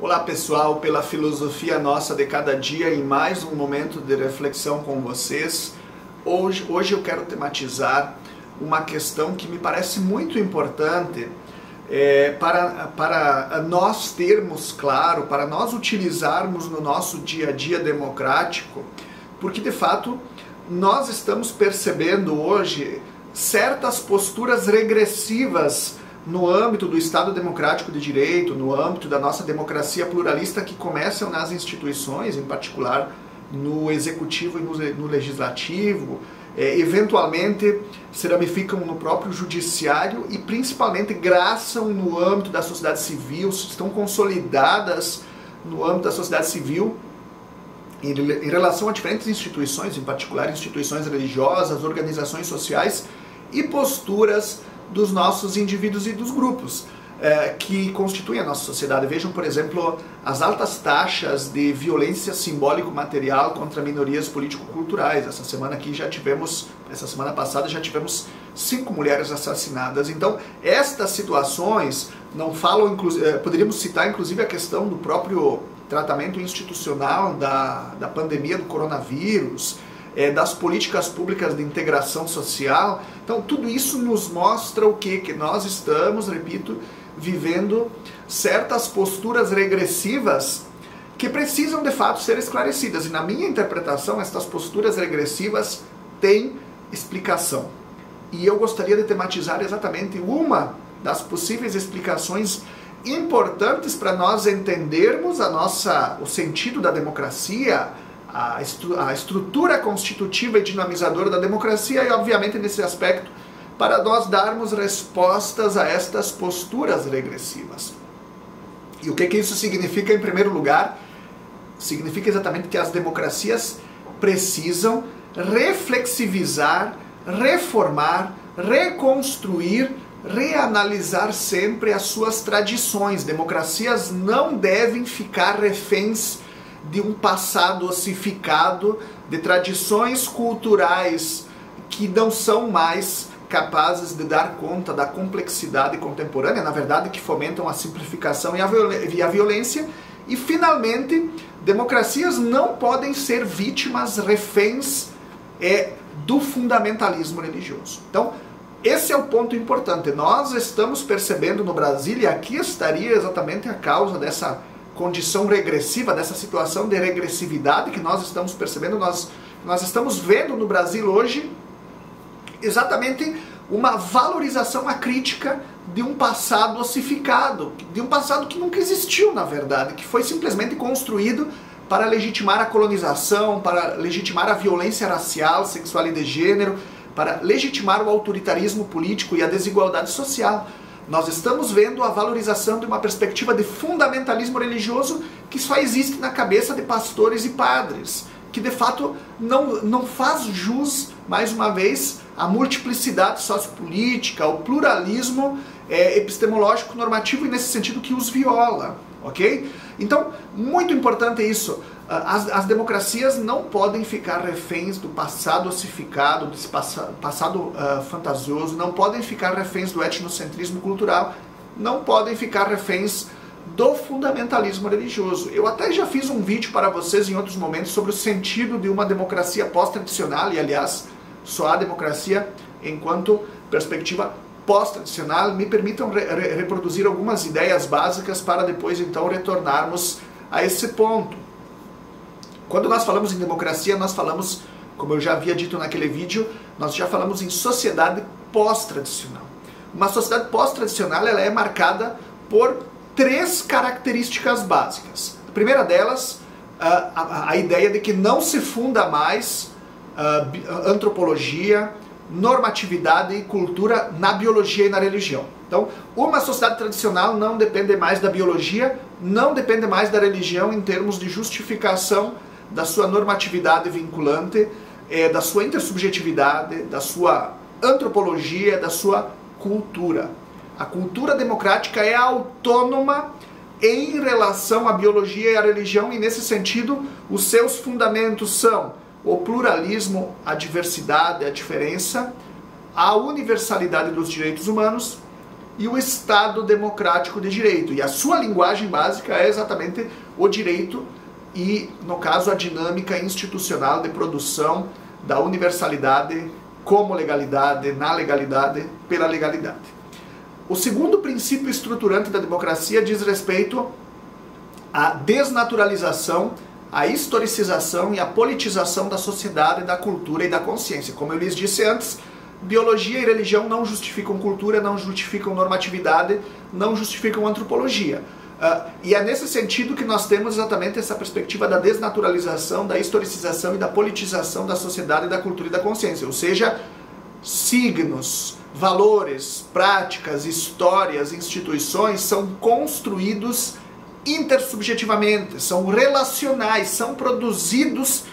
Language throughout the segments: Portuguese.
Olá pessoal, pela filosofia nossa de cada dia em mais um momento de reflexão com vocês. Hoje eu quero tematizar uma questão que me parece muito importante para nós termos claro, para nós utilizarmos no nosso dia a dia democrático, porque de fato nós estamos percebendo hoje certas posturas regressivas no âmbito do Estado Democrático de Direito, no âmbito da nossa democracia pluralista, que começam nas instituições, em particular no Executivo e no Legislativo, eventualmente se ramificam no próprio Judiciário e principalmente graçam no âmbito da sociedade civil, estão consolidadas no âmbito da sociedade civil em relação a diferentes instituições, em particular instituições religiosas, organizações sociais e posturas dos nossos indivíduos e dos grupos que constituem a nossa sociedade. Vejam, por exemplo, as altas taxas de violência simbólico-material contra minorias político-culturais. Essa semana passada já tivemos 5 mulheres assassinadas. Então, estas situações não falam, poderíamos citar inclusive a questão do próprio tratamento institucional da pandemia do coronavírus, das políticas públicas de integração social. Então tudo isso nos mostra o quê? Que nós estamos, repito, vivendo certas posturas regressivas que precisam de fato ser esclarecidas. E na minha interpretação, estas posturas regressivas têm explicação. E eu gostaria de tematizar exatamente uma das possíveis explicações importantes para nós entendermos o sentido da democracia, a estrutura constitutiva e dinamizadora da democracia e, obviamente, nesse aspecto, para nós darmos respostas a estas posturas regressivas. E o que isso significa, em primeiro lugar? Significa exatamente que as democracias precisam reflexivizar, reformar, reconstruir, reanalisar sempre as suas tradições. Democracias não devem ficar reféns de um passado ossificado, de tradições culturais que não são mais capazes de dar conta da complexidade contemporânea, na verdade, que fomentam a simplificação e a violência. E, finalmente, democracias não podem ser vítimas, reféns do fundamentalismo religioso. Então, esse é o ponto importante. Nós estamos percebendo no Brasil, e aqui estaria exatamente a causa dessa condição regressiva, dessa situação de regressividade que nós estamos percebendo. Nós estamos vendo no Brasil hoje exatamente uma valorização acrítica de um passado ossificado, de um passado que nunca existiu, na verdade, que foi simplesmente construído para legitimar a colonização, para legitimar a violência racial, sexual e de gênero, para legitimar o autoritarismo político e a desigualdade social. Nós estamos vendo a valorização de uma perspectiva de fundamentalismo religioso que só existe na cabeça de pastores e padres, que de fato não faz jus, mais uma vez, à multiplicidade sociopolítica, ao pluralismo epistemológico normativo e nesse sentido que os viola, ok? Então, muito importante isso. As democracias não podem ficar reféns do passado ossificado, desse passado fantasioso, não podem ficar reféns do etnocentrismo cultural, não podem ficar reféns do fundamentalismo religioso. Eu até já fiz um vídeo para vocês em outros momentos sobre o sentido de uma democracia pós-tradicional, e aliás, só há democracia enquanto perspectiva pós-tradicional. Me permitam reproduzir algumas ideias básicas para depois então retornarmos a esse ponto. Quando nós falamos em democracia, nós falamos, como eu já havia dito naquele vídeo, nós já falamos em sociedade pós-tradicional. Uma sociedade pós-tradicional ela é marcada por 3 características básicas. A primeira delas, a ideia de que não se funda mais antropologia, normatividade e cultura na biologia e na religião. Então, uma sociedade tradicional não depende mais da biologia, não depende mais da religião em termos de justificação da sua normatividade vinculante, da sua intersubjetividade, da sua antropologia, da sua cultura. A cultura democrática é autônoma em relação à biologia e à religião, e nesse sentido os seus fundamentos são o pluralismo, a diversidade, a diferença, a universalidade dos direitos humanos e o Estado democrático de direito. E a sua linguagem básica é exatamente o direito e, no caso, a dinâmica institucional de produção da universalidade como legalidade, na legalidade, pela legalidade. O segundo princípio estruturante da democracia diz respeito à desnaturalização, à historicização e à politização da sociedade, da cultura e da consciência. Como eu lhes disse antes, biologia e religião não justificam cultura, não justificam normatividade, não justificam antropologia. E é nesse sentido que nós temos exatamente essa perspectiva da desnaturalização, da historicização e da politização da sociedade, da cultura e da consciência. Ou seja, signos, valores, práticas, histórias, instituições são construídos intersubjetivamente, são relacionais, são produzidos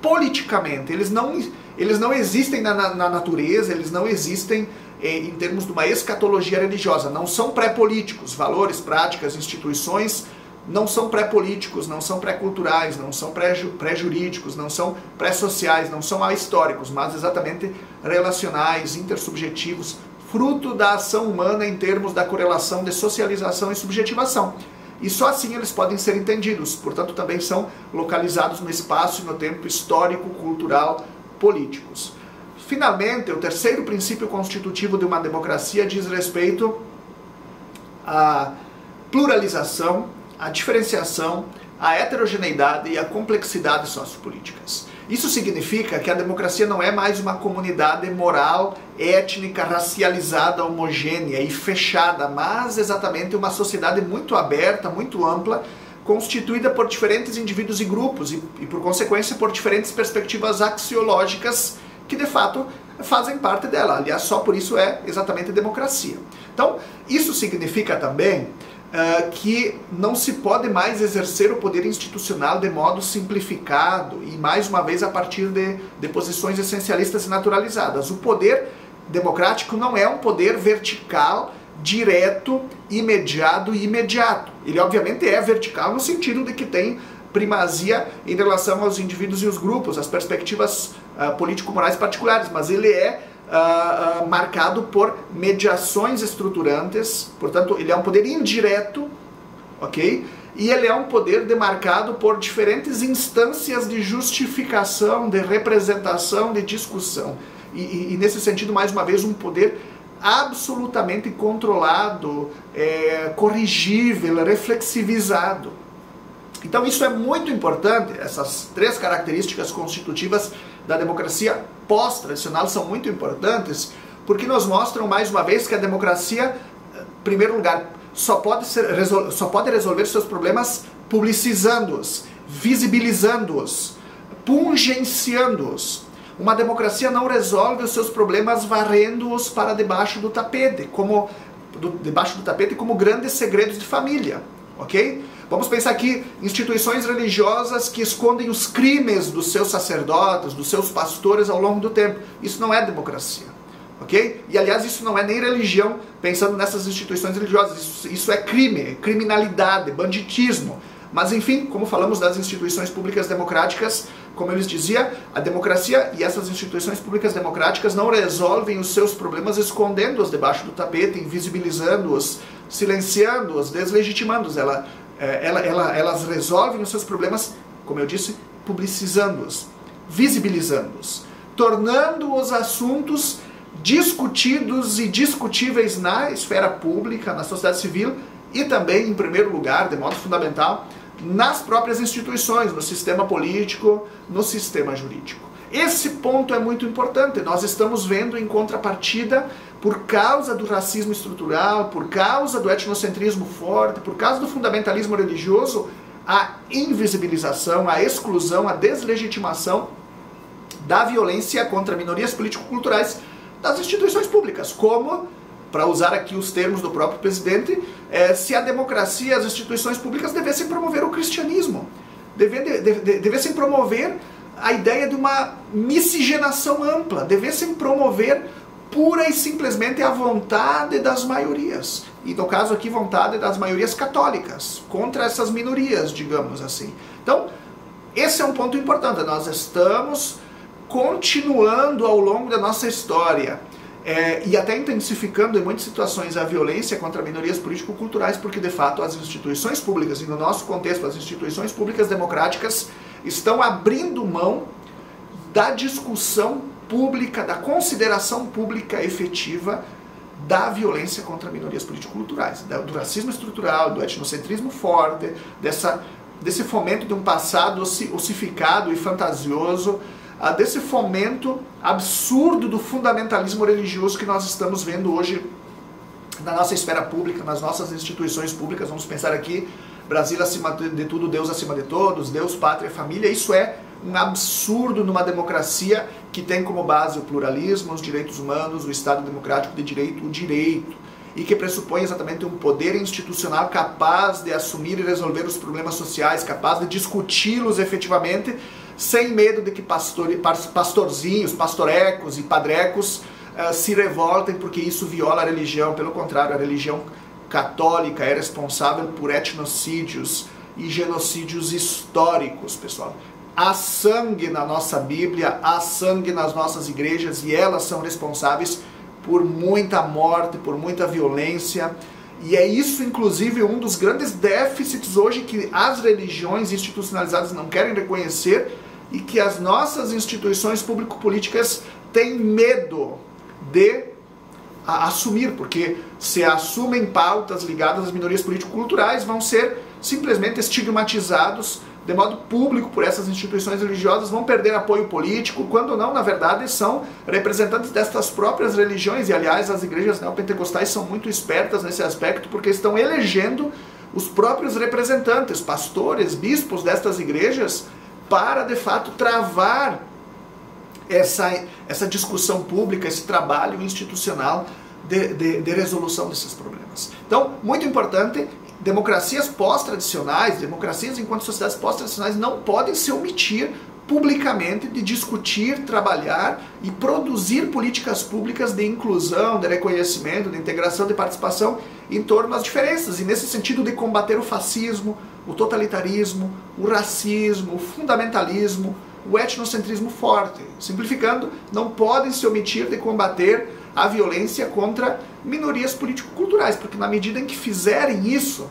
politicamente. Eles não existem na natureza, eles não existem em termos de uma escatologia religiosa, não são pré-políticos. Valores, práticas, instituições não são pré-políticos, não são pré-culturais, não são pré-jurídicos, não são pré-sociais, não são ahistóricos, mas exatamente relacionais, intersubjetivos, fruto da ação humana em termos da correlação de socialização e subjetivação. E só assim eles podem ser entendidos, portanto também são localizados no espaço e no tempo histórico, cultural, políticos. Finalmente, o terceiro princípio constitutivo de uma democracia diz respeito à pluralização, à diferenciação, à heterogeneidade e à complexidade sociopolíticas. Isso significa que a democracia não é mais uma comunidade moral, étnica, racializada, homogênea e fechada, mas exatamente uma sociedade muito aberta, muito ampla, constituída por diferentes indivíduos e grupos e por consequência, por diferentes perspectivas axiológicas que de fato fazem parte dela. Aliás, só por isso é exatamente democracia. Então, isso significa também que não se pode mais exercer o poder institucional de modo simplificado e, mais uma vez, a partir de posições essencialistas e naturalizadas. O poder democrático não é um poder vertical, direto, imediato e imediato. Ele, obviamente, é vertical no sentido de que tem primazia em relação aos indivíduos e os grupos, as perspectivas político-morais particulares, mas ele é marcado por mediações estruturantes, portanto, ele é um poder indireto, ok? E ele é um poder demarcado por diferentes instâncias de justificação, de representação, de discussão. E nesse sentido, mais uma vez, um poder absolutamente controlado, corrigível, reflexivizado. Então isso é muito importante, essas três características constitutivas da democracia pós-tradicional são muito importantes, porque nos mostram mais uma vez que a democracia, em primeiro lugar, só pode resolver seus problemas publicizando-os, visibilizando-os, pungenciando-os. Uma democracia não resolve os seus problemas varrendo-os para debaixo do tapete, como grandes segredos de família, ok? Vamos pensar aqui instituições religiosas que escondem os crimes dos seus sacerdotes, dos seus pastores ao longo do tempo. Isso não é democracia, ok? E aliás, isso não é nem religião, pensando nessas instituições religiosas. Isso é crime, criminalidade, banditismo. Mas enfim, como falamos das instituições públicas democráticas, como eu lhes dizia, a democracia e essas instituições públicas democráticas não resolvem os seus problemas escondendo-os debaixo do tapete, invisibilizando-os, silenciando-os, deslegitimando-os. Elas resolvem os seus problemas, como eu disse, publicizando-os, visibilizando-os, tornando os assuntos discutidos e discutíveis na esfera pública, na sociedade civil e também, em primeiro lugar, de modo fundamental, nas próprias instituições, no sistema político, no sistema jurídico. Esse ponto é muito importante. Nós estamos vendo em contrapartida, por causa do racismo estrutural, por causa do etnocentrismo forte, por causa do fundamentalismo religioso, a invisibilização, a exclusão, a deslegitimação da violência contra minorias político-culturais das instituições públicas, como, para usar aqui os termos do próprio presidente, se a democracia e as instituições públicas devessem promover o cristianismo, devessem promover a ideia de uma miscigenação ampla, devessem promover pura e simplesmente a vontade das maiorias. E no caso aqui, vontade das maiorias católicas, contra essas minorias, digamos assim. Então, esse é um ponto importante. Nós estamos continuando ao longo da nossa história e até intensificando em muitas situações a violência contra minorias político-culturais, porque de fato as instituições públicas, e no nosso contexto as instituições públicas democráticas, estão abrindo mão da discussão pública, da consideração pública efetiva da violência contra minorias político-culturais, do racismo estrutural, do etnocentrismo forte, desse fomento de um passado ossificado e fantasioso, desse fomento absurdo do fundamentalismo religioso que nós estamos vendo hoje na nossa esfera pública, nas nossas instituições públicas. Vamos pensar aqui, Brasil acima de tudo, Deus acima de todos, Deus, pátria, família. Isso é um absurdo numa democracia que tem como base o pluralismo, os direitos humanos, o Estado democrático de direito, o direito, e que pressupõe exatamente um poder institucional capaz de assumir e resolver os problemas sociais, capaz de discuti-los efetivamente, sem medo de que pastorzinhos, pastorecos e padrecos se revoltem porque isso viola a religião. Pelo contrário, a religião católica é responsável por etnocídios e genocídios históricos, pessoal. Há sangue na nossa Bíblia, há sangue nas nossas igrejas, e elas são responsáveis por muita morte, por muita violência. E é isso, inclusive, um dos grandes déficits hoje que as religiões institucionalizadas não querem reconhecer e que as nossas instituições público-políticas têm medo de assumir, porque se assumem pautas ligadas às minorias político-culturais, vão ser simplesmente estigmatizados de modo público por essas instituições religiosas, vão perder apoio político, quando não, na verdade, são representantes destas próprias religiões. E, aliás, as igrejas neopentecostais são muito espertas nesse aspecto, porque estão elegendo os próprios representantes, pastores, bispos destas igrejas, para, de fato, travar essa discussão pública, esse trabalho institucional de resolução desses problemas. Então, muito importante, democracias pós-tradicionais, democracias enquanto sociedades pós-tradicionais não podem se omitir publicamente de discutir, trabalhar e produzir políticas públicas de inclusão, de reconhecimento, de integração, de participação em torno das diferenças, e nesse sentido de combater o fascismo, o totalitarismo, o racismo, o fundamentalismo, o etnocentrismo forte. Simplificando, não podem se omitir de combater a violência contra minorias político-culturais, porque na medida em que fizerem isso,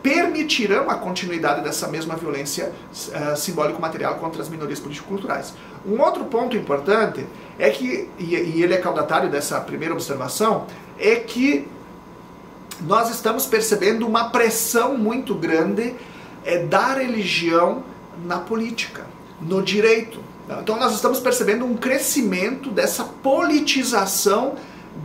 permitirão a continuidade dessa mesma violência simbólico-material contra as minorias político-culturais. Um outro ponto importante é que, e ele é caudatário dessa primeira observação, é que nós estamos percebendo uma pressão muito grande da religião na política, no direito. Então nós estamos percebendo um crescimento dessa politização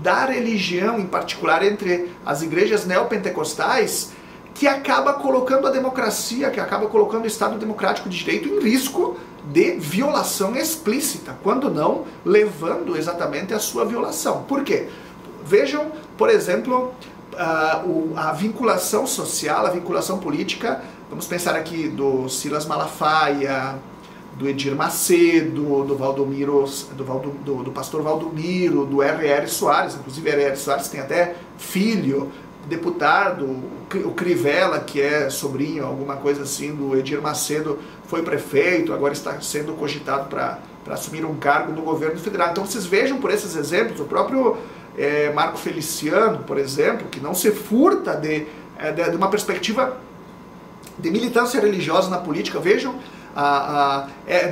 da religião, em particular entre as igrejas neopentecostais, que acaba colocando a democracia, que acaba colocando o Estado democrático de direito em risco de violação explícita, quando não levando exatamente a sua violação. Por quê? Vejam, por exemplo, a vinculação social, a vinculação política. Vamos pensar aqui do Silas Malafaia, do Edir Macedo, do pastor Valdomiro, do R.R. Soares. Inclusive R.R. Soares tem até filho, deputado, o Crivella, que é sobrinho, alguma coisa assim, do Edir Macedo, foi prefeito, agora está sendo cogitado para assumir um cargo no governo federal. Então vocês vejam por esses exemplos, o próprio Marco Feliciano, por exemplo, que não se furta de uma perspectiva de militância religiosa na política. Vejam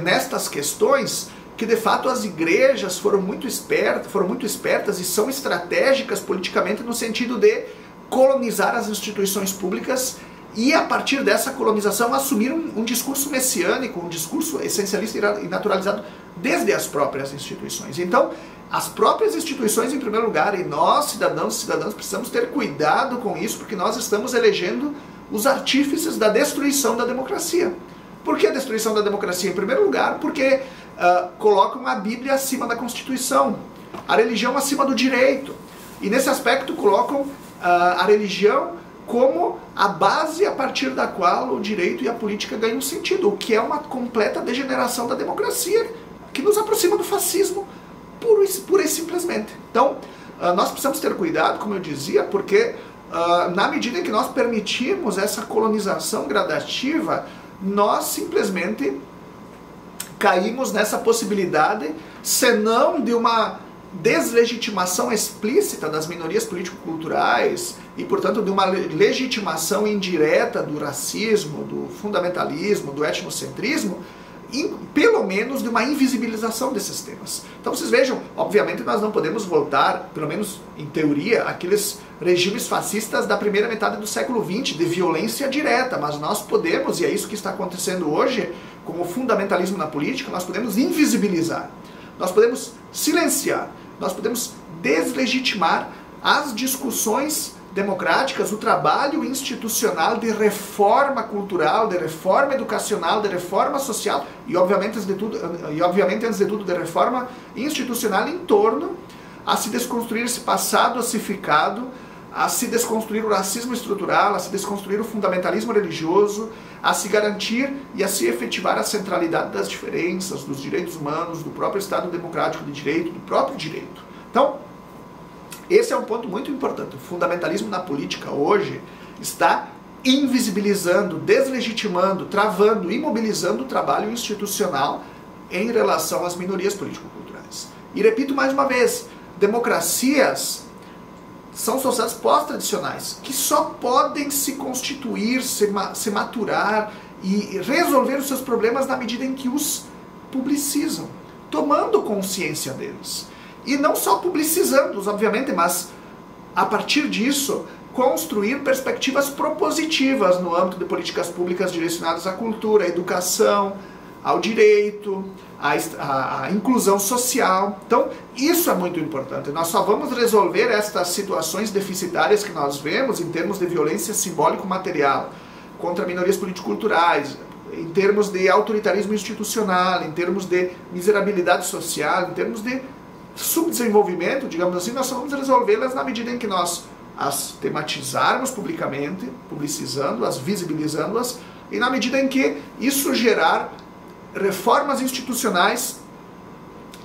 nestas questões que de fato as igrejas foram muito espertas e são estratégicas politicamente no sentido de colonizar as instituições públicas e, a partir dessa colonização, assumir um discurso messiânico, um discurso essencialista e naturalizado desde as próprias instituições. Então, as próprias instituições em primeiro lugar, e nós, cidadãos e cidadãs, precisamos ter cuidado com isso, porque nós estamos elegendo os artífices da destruição da democracia. Por que a destruição da democracia? Em primeiro lugar, porque colocam a Bíblia acima da Constituição, a religião acima do direito, e nesse aspecto colocam a religião como a base a partir da qual o direito e a política ganham sentido, o que é uma completa degeneração da democracia, que nos aproxima do fascismo, pura e simplesmente. Então, nós precisamos ter cuidado, como eu dizia, porque na medida em que nós permitimos essa colonização gradativa, nós simplesmente caímos nessa possibilidade, senão de uma deslegitimação explícita das minorias político-culturais e, portanto, de uma legitimação indireta do racismo, do fundamentalismo, do etnocentrismo, pelo menos de uma invisibilização desses temas. Então vocês vejam, obviamente nós não podemos voltar, pelo menos em teoria, àqueles regimes fascistas da primeira metade do século XX, de violência direta, mas nós podemos, e é isso que está acontecendo hoje, com o fundamentalismo na política, nós podemos invisibilizar, nós podemos silenciar, nós podemos deslegitimar as discussões democráticas, o trabalho institucional de reforma cultural, de reforma educacional, de reforma social e obviamente antes de tudo de reforma institucional em torno a se desconstruir esse passado ossificado, a se desconstruir o racismo estrutural, a se desconstruir o fundamentalismo religioso, a se garantir e a se efetivar a centralidade das diferenças, dos direitos humanos, do próprio Estado democrático de direito, do próprio direito. Então, esse é um ponto muito importante. O fundamentalismo na política hoje está invisibilizando, deslegitimando, travando, imobilizando o trabalho institucional em relação às minorias político-culturais. E repito mais uma vez, democracias são sociedades pós-tradicionais que só podem se constituir, se maturar e resolver os seus problemas na medida em que os publicizam, tomando consciência deles. E não só publicizando-os, obviamente, mas a partir disso construir perspectivas propositivas no âmbito de políticas públicas direcionadas à cultura, à educação, ao direito, à inclusão social. Então, isso é muito importante. Nós só vamos resolver estas situações deficitárias que nós vemos em termos de violência simbólico-material contra minorias político-culturais, em termos de autoritarismo institucional, em termos de miserabilidade social, em termos de subdesenvolvimento, digamos assim, nós só vamos resolvê-las na medida em que nós as tematizarmos publicamente, publicizando-as, visibilizando-as, e na medida em que isso gerar reformas institucionais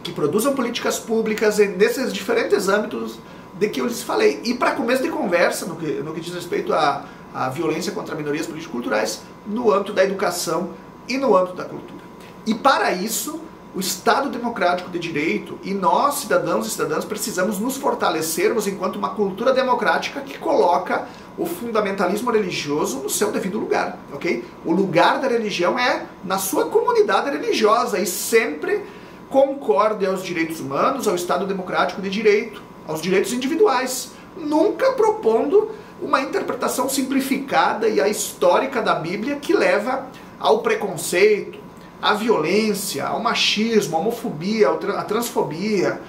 que produzam políticas públicas nesses diferentes âmbitos de que eu lhes falei. E para começo de conversa, no que diz respeito à violência contra minorias político-culturais, no âmbito da educação e no âmbito da cultura. E para isso, o Estado democrático de direito e nós, cidadãos e cidadãs, precisamos nos fortalecermos enquanto uma cultura democrática que coloca o fundamentalismo religioso no seu devido lugar, ok? O lugar da religião é na sua comunidade religiosa e sempre concorde aos direitos humanos, ao Estado democrático de direito, aos direitos individuais, nunca propondo uma interpretação simplificada e histórica da Bíblia que leva ao preconceito, à violência, ao machismo, à homofobia, à transfobia,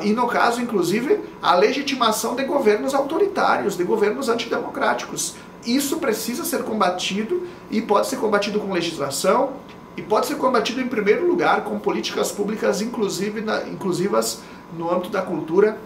e no caso, inclusive, à legitimação de governos autoritários, de governos antidemocráticos. Isso precisa ser combatido e pode ser combatido com legislação e pode ser combatido em primeiro lugar com políticas públicas inclusivas no âmbito da cultura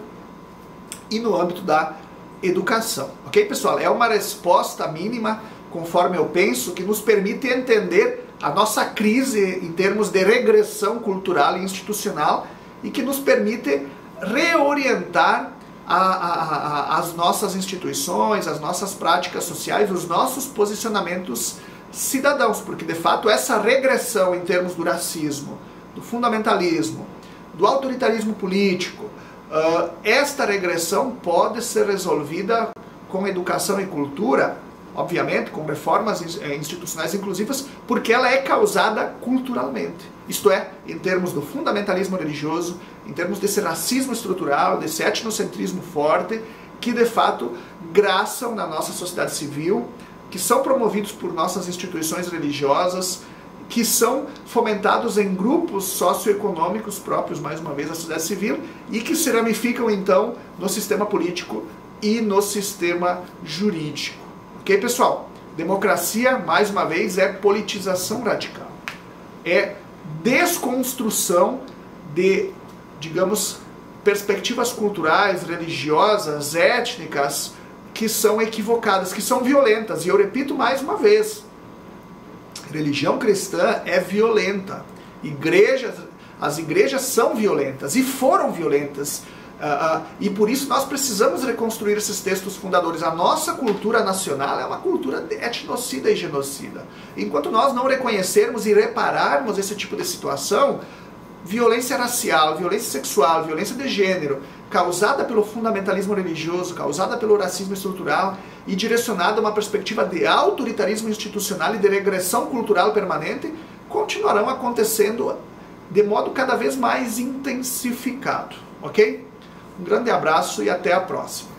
e no âmbito da educação. Ok, pessoal? É uma resposta mínima, conforme eu penso, que nos permite entender a nossa crise em termos de regressão cultural e institucional e que nos permite reorientar as nossas instituições, as nossas práticas sociais, os nossos posicionamentos cidadãos, porque de fato essa regressão em termos do racismo, do fundamentalismo, do autoritarismo político, esta regressão pode ser resolvida com educação e cultura, obviamente, com reformas institucionais inclusivas, porque ela é causada culturalmente. Isto é, em termos do fundamentalismo religioso, em termos desse racismo estrutural, desse etnocentrismo forte, que de fato graçam na nossa sociedade civil, que são promovidos por nossas instituições religiosas, que são fomentados em grupos socioeconômicos próprios, mais uma vez, da sociedade civil, e que se ramificam então no sistema político e no sistema jurídico. Ok, pessoal? Democracia, mais uma vez, é politização radical. É desconstrução de, digamos, perspectivas culturais, religiosas, étnicas, que são equivocadas, que são violentas. E eu repito mais uma vez, religião cristã é violenta. As igrejas são violentas e foram violentas. E por isso nós precisamos reconstruir esses textos fundadores. A nossa cultura nacional é uma cultura etnocida e genocida. Enquanto nós não reconhecermos e repararmos esse tipo de situação, violência racial, violência sexual, violência de gênero, causada pelo fundamentalismo religioso, causada pelo racismo estrutural e direcionada a uma perspectiva de autoritarismo institucional e de regressão cultural permanente, continuarão acontecendo de modo cada vez mais intensificado, ok? Um grande abraço e até a próxima.